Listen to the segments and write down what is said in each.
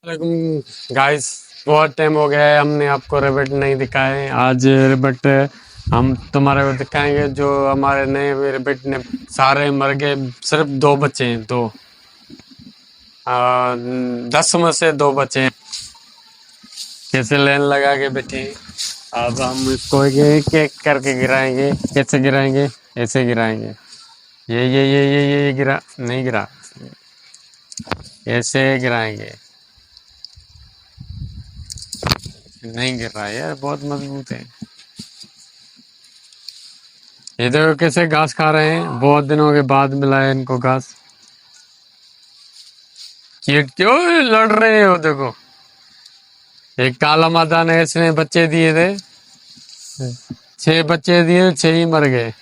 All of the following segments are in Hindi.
गाइस, बहुत टाइम हो गया है हमने आपको रेबट नहीं दिखाए। आज रेबट हम तुम्हारे को दिखाएंगे। जो हमारे नए रेबट ने सारे मर गए, सिर्फ दो बचे हैं। दो 10 में से दो बचे हैं। कैसे लाइन लगा के बैठे हैं। अब हम इसको एक एक करके गिराएंगे। कैसे गिराएंगे? ऐसे गिराएंगे। ये गिरा नहीं, गिरा ऐसे गिराएंगे। नहीं गिर रहा है यार, बहुत मजबूत है। ये देखो कैसे घास खा रहे हैं। बहुत दिनों के बाद मिला है इनको घास। चीट क्यों लड़ रहे हो? देखो, एक काला मादा ने इसने बच्चे दिए थे। 6 बच्चे दिए, 6 ही मर गए।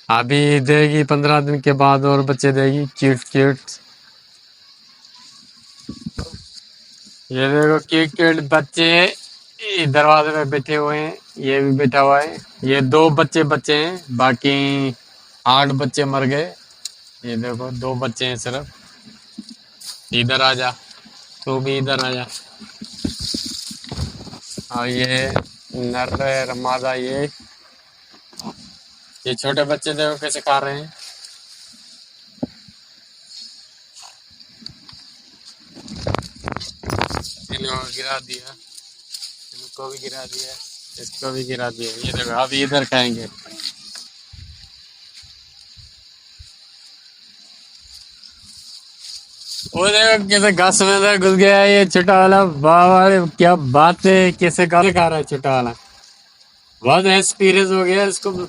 अभी देगी 15 दिन के बाद और बच्चे देगी। Cute cute. ये देखो क्यूट क्यूट बच्चे दरवाजे पे बैठे हुए हैं। ये भी बैठा हुआ है। ये 2 बच्चे बच्चे हैं, बाकी 8 बच्चे मर गए। ये देखो 2 बच्चे हैं सिर्फ। इधर आ जा, तू भी इधर आ जा। और ये नर है, मादा। ये छोटे बच्चे देखो कैसे खा रहे हैं। इनको गिरा दिया, इनको भी गिरा दिया, इसको भी गिरा दिया। ये देखो अभी इधर खाएंगे। वो देखो कैसे घास में अंदर घुस गया है ये छोटा वाला। वाह वाह, क्या बात है! कैसे गाल खा रहा है छोटा वाला। बहुत एक्सपीरियंस हो गया इसको।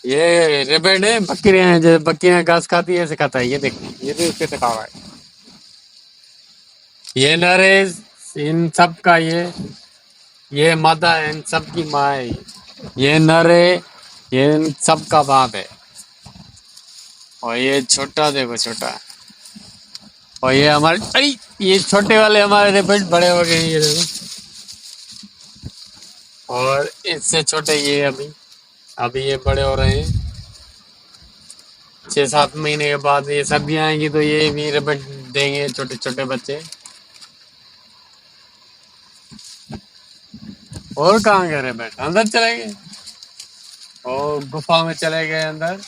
ये रेबेड है, बकरियां हैं। जो बकरियां घास खाती है ऐसे खाता है। ये देख, ये देख कैसे खा रहा है। ये नर है इन सब का। ये मादा है, इन सब की माँ है। ये नर है, ये इन सब का बाप है। और ये छोटा देखो, छोटा। और ये हमारे, अरे ये छोटे वाले हमारे रेबेट बड़े हो गए हैं। ये देखो। और इससे छोटे ये अभी अभी ये बड़े हो रहे हैं। 6-7 महीने के बाद ये सब भी आएंगी तो ये भी रेबेट देंगे, छोटे छोटे बच्चे। और कहाँ गए रेबेट? अंदर चले गए और गुफा में चले गए अंदर।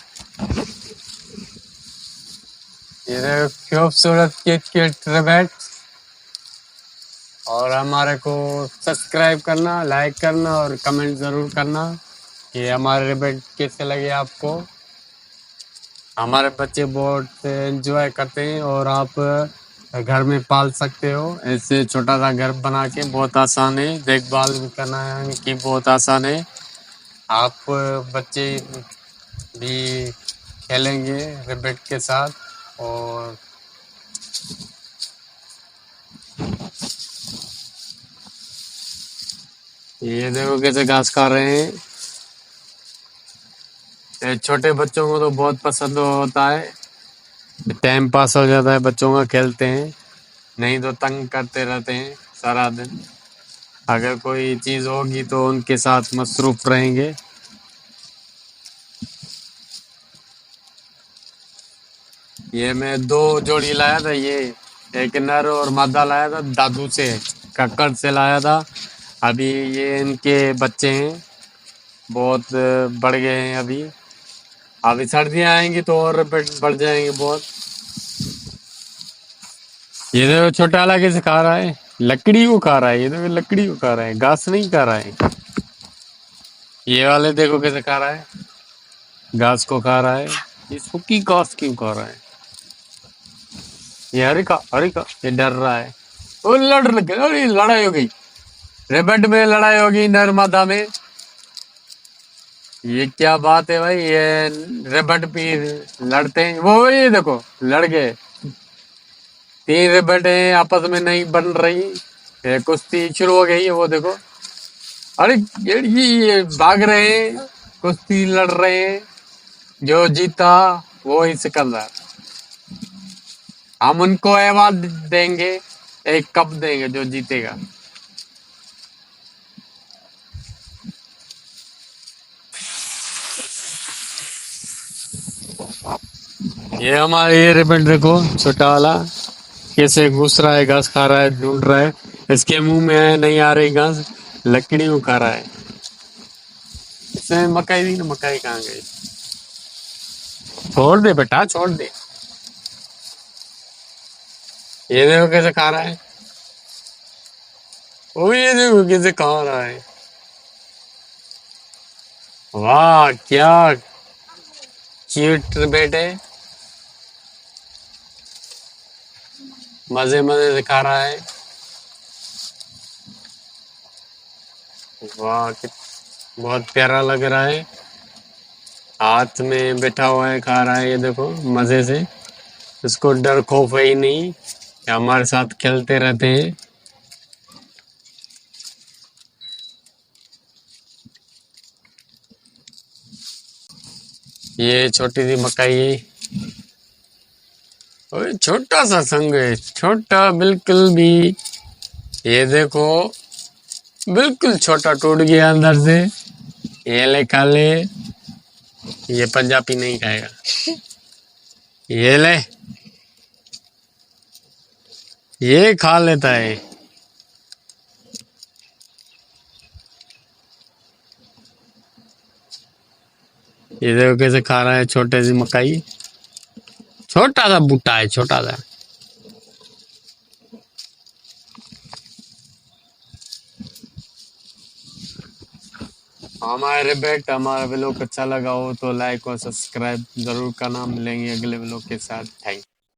ये देखो खूबसूरत क्यूट क्यूट रेबेट। और हमारे को सब्सक्राइब करना, लाइक करना और कमेंट ज़रूर करना कि हमारे रेबेट कैसे लगे आपको। हमारे बच्चे बहुत एंजॉय करते हैं और आप घर में पाल सकते हो। ऐसे छोटा सा घर बना के, बहुत आसान है। देखभाल भी करना है कि बहुत आसान है। आप बच्चे भी खेलेंगे रेबेट के साथ। और ये देखो कैसे घास खा रहे हैं। ये छोटे बच्चों को तो बहुत पसंद होता है। टाइम पास हो जाता है बच्चों का, खेलते हैं। नहीं तो तंग करते रहते हैं सारा दिन। अगर कोई चीज होगी तो उनके साथ मसरूफ रहेंगे। ये मैं 2 जोड़ी लाया था। ये एक नर और मादा लाया था, दादू से, कक्कड़ से लाया था। अभी ये इनके बच्चे हैं, बहुत बढ़ गए हैं अभी। अभी सर्दियाँ आएंगी तो और बढ़ जाएंगे बहुत। ये देखो छोटा वाला कैसे खा रहा है। लकड़ी को खा रहा है। ये देखो लकड़ी को खा रहा है, घास नहीं खा रहा है। ये वाले देखो कैसे खा रहा है, घास को खा रहा है। ये सूखी घास क्यों खा रहा है? ये हरी का, ये डर रहा है। वो लड़ लग गया। अरे लड़ाई हो गई, रेबेट में लड़ाई होगी नर मादा में। ये क्या बात है भाई? ये रेबेट भी लड़ते हैं। वो ये देखो लड़ गए। 3 रेबेट हैं, आपस में नहीं बन रही। ये कुश्ती शुरू हो गई है, वो देखो। अरे ये भाग रहे हैं, कुश्ती लड़ रहे हैं। जो जीता वो ही सिकंदर। हम उनको अवार्ड देंगे, एक कप देंगे जो जीतेगा। ये हमारा ये रेबेट देखो, छोटा वाला कैसे घुस रहा है, घास खा रहा है, ढूंढ रहा है। इसके मुंह में नहीं आ रही घास, लकड़ी को खा रहा है। इसमें मकई थी ना, मकई कहाँ गई? छोड़ दे बेटा, छोड़ दे। ये देखो कैसे खा रहा है। ओ ये देखो कैसे खा रहा है। वाह क्या क्यूट बेटे, मजे मजे से खा रहा है। वाह बहुत प्यारा लग रहा है। हाथ में बैठा हुआ है, खा रहा है, ये देखो मजे से। इसको डर खौफ है ही नहीं, ये हमारे साथ खेलते रहते हैं। ये छोटी सी मकाई, ओए छोटा सा संग है, छोटा बिल्कुल भी। ये देखो बिल्कुल छोटा, टूट गया अंदर से। ये ले खा ले। ये पंजाबी नहीं खाएगा। ये ले, ये खा लेता है। ये देखो कैसे खा रहा है, छोटे सी मकाई। छोटा सा बूटा है, छोटा सा। हमारे बेट हमारा व्लॉग अच्छा लगा हो तो लाइक और सब्सक्राइब जरूर करना। मिलेंगे अगले व्लॉग के साथ। थैंक